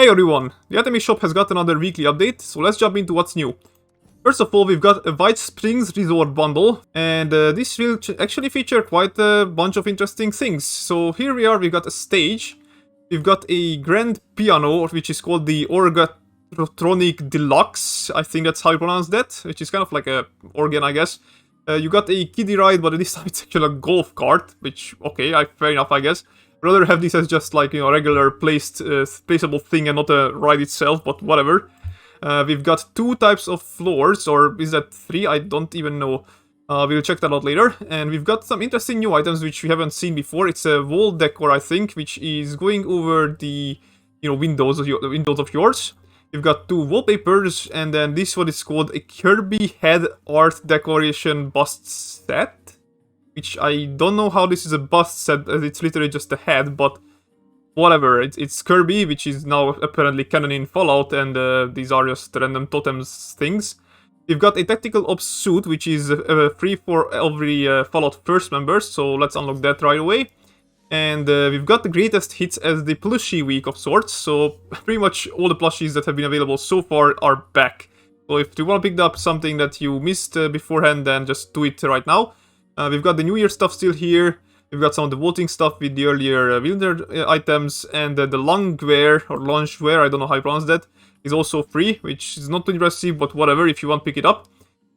Hey everyone, the Atomic shop has got another weekly update, so let's jump into what's new. First of all, we've got a Whitesprings resort bundle, and this will actually feature quite a bunch of interesting things. So here we are, we've got a stage, we've got a grand piano, which is called the Orgatronic Deluxe, I think that's how you pronounce that, which is kind of like a organ, I guess. You got a kiddie ride, but this time it's actually a golf cart, which, okay, fair enough, I guess. Rather have this as just like, you know, regular placeable thing and not a ride itself, but whatever. We've got two types of floors, or is that three? I don't even know. We'll check that out later. And we've got some interesting new items which we haven't seen before. It's a wall decor, I think, which is going over the, you know, windows of yours. We've got two wallpapers, and then this one is called a Kirby head art decoration bust set. Which I don't know how this is a bust set, as it's literally just a head, but whatever. It's Kirby, which is now apparently canon in Fallout, and these are just random totems things. We've got a tactical ops suit, which is free for every Fallout first members, so let's unlock that right away. And we've got the greatest hits as the plushie week of sorts, so pretty much all the plushies that have been available so far are back. So if you want to pick up something that you missed beforehand, then just do it right now. We've got the New Year stuff still here. We've got some of the voting stuff with the earlier Wilder items, and the lungwear, or loungewear, I don't know how you pronounce that, is also free, which is not too impressive, but whatever, if you want, pick it up.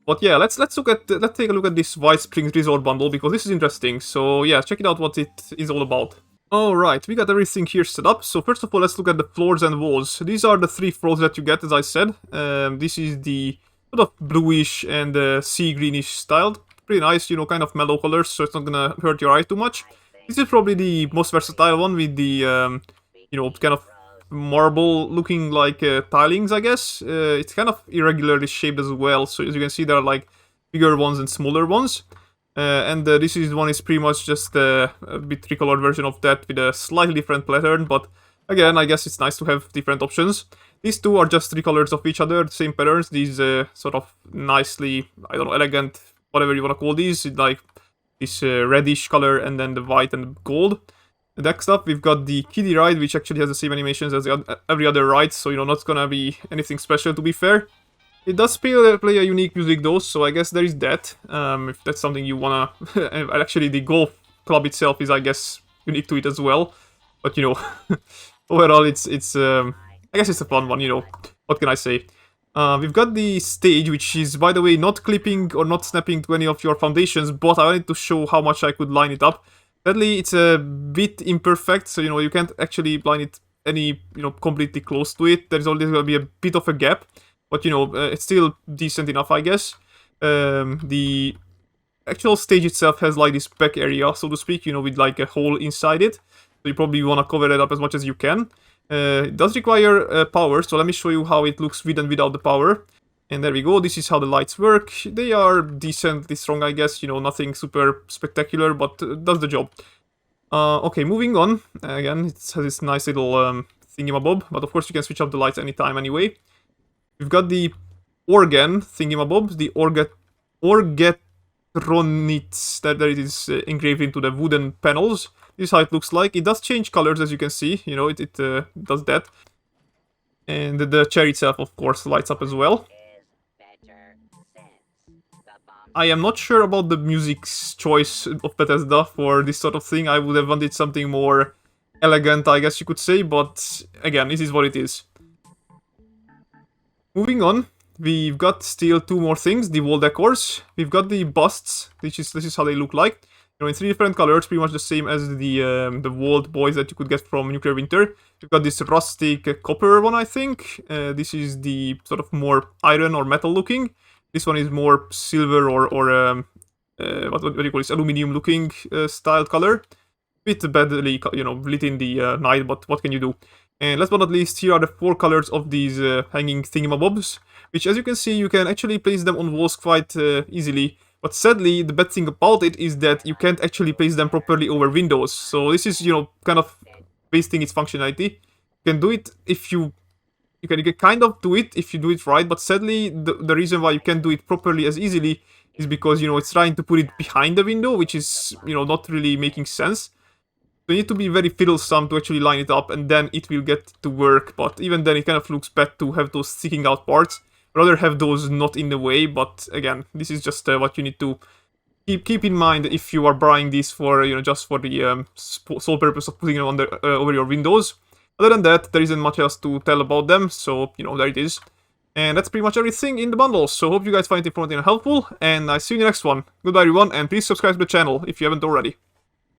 But yeah, let's take a look at this Whitesprings Resort bundle, because this is interesting. So yeah, check it out what it is all about. Alright, we got everything here set up. So first of all, let's look at the floors and walls. These are the three floors that you get, as I said. This is the sort of bluish and sea greenish styled. Pretty nice, you know, kind of mellow colors, so it's not gonna hurt your eye too much. This is probably the most versatile one with the, you know, kind of marble looking like tilings, I guess. It's kind of irregularly shaped as well, so as you can see there are like bigger ones and smaller ones. And this one is pretty much just a bit tricolored version of that with a slightly different pattern, but again, I guess it's nice to have different options. These two are just recolors of each other, the same patterns, these sort of nicely, I don't know, elegant, whatever you want to call these, like this reddish color and then the white and the gold. Next up, we've got the kiddie ride, which actually has the same animations as every other ride, so, you know, not gonna be anything special, to be fair. It does play a unique music though, so I guess there is that, if that's something you wanna... Actually, the golf club itself is, I guess, unique to it as well, but, you know, overall, it's I guess it's a fun one, you know, what can I say? We've got the stage, which is, by the way, not clipping or not snapping to any of your foundations, but I wanted to show how much I could line it up. Sadly, it's a bit imperfect, so, you know, you can't actually line it any, you know, completely close to it. There's always going to be a bit of a gap, but, you know, it's still decent enough, I guess. The actual stage itself has, like, this back area, so to speak, you know, with, like, a hole inside it. So you probably want to cover it up as much as you can. It does require power, so let me show you how it looks with and without the power. And there we go, this is how the lights work. They are decently strong, I guess, you know, nothing super spectacular, but does the job. Okay, moving on. Again, it has this nice little thingamabob, but of course you can switch up the lights anytime anyway. We've got the organ thingamabobs, the orgatronics, that it is engraved into the wooden panels. This is how it looks like. It does change colors, as you can see, you know, it does that. And the chair itself, of course, lights up as well. I am not sure about the music's choice of Bethesda for this sort of thing. I would have wanted something more elegant, I guess you could say, but again, this is what it is. Moving on, we've got still two more things, the wall decors. We've got the busts, this is how they look like. You know, in three different colors, pretty much the same as the walled boys that you could get from Nuclear Winter. We've got this rustic copper one, I think. This is the sort of more iron or metal looking. This one is more silver or what do you call this, aluminium looking styled color. Bit badly, you know, lit in the night, but what can you do? And last but not least, here are the four colors of these hanging thingamabobs, which, as you can see, you can actually place them on walls quite easily. But sadly, the bad thing about it is that you can't actually place them properly over windows. So this is, you know, kind of wasting its functionality. You can do it if you can kind of do it if you do it right, but sadly, the reason why you can't do it properly as easily is because, you know, it's trying to put it behind the window, which is, you know, not really making sense. So you need to be very fiddlesome to actually line it up, and then it will get to work. But even then, it kind of looks bad to have those sticking out parts. Rather have those not in the way, but again, this is just what you need to keep in mind if you are buying these for, just for the sole purpose of putting them on over your windows. Other than that, there isn't much else to tell about them, so, there it is. And that's pretty much everything in the bundle, so hope you guys find it informative and helpful, and I see you in the next one. Goodbye everyone, and please subscribe to the channel if you haven't already.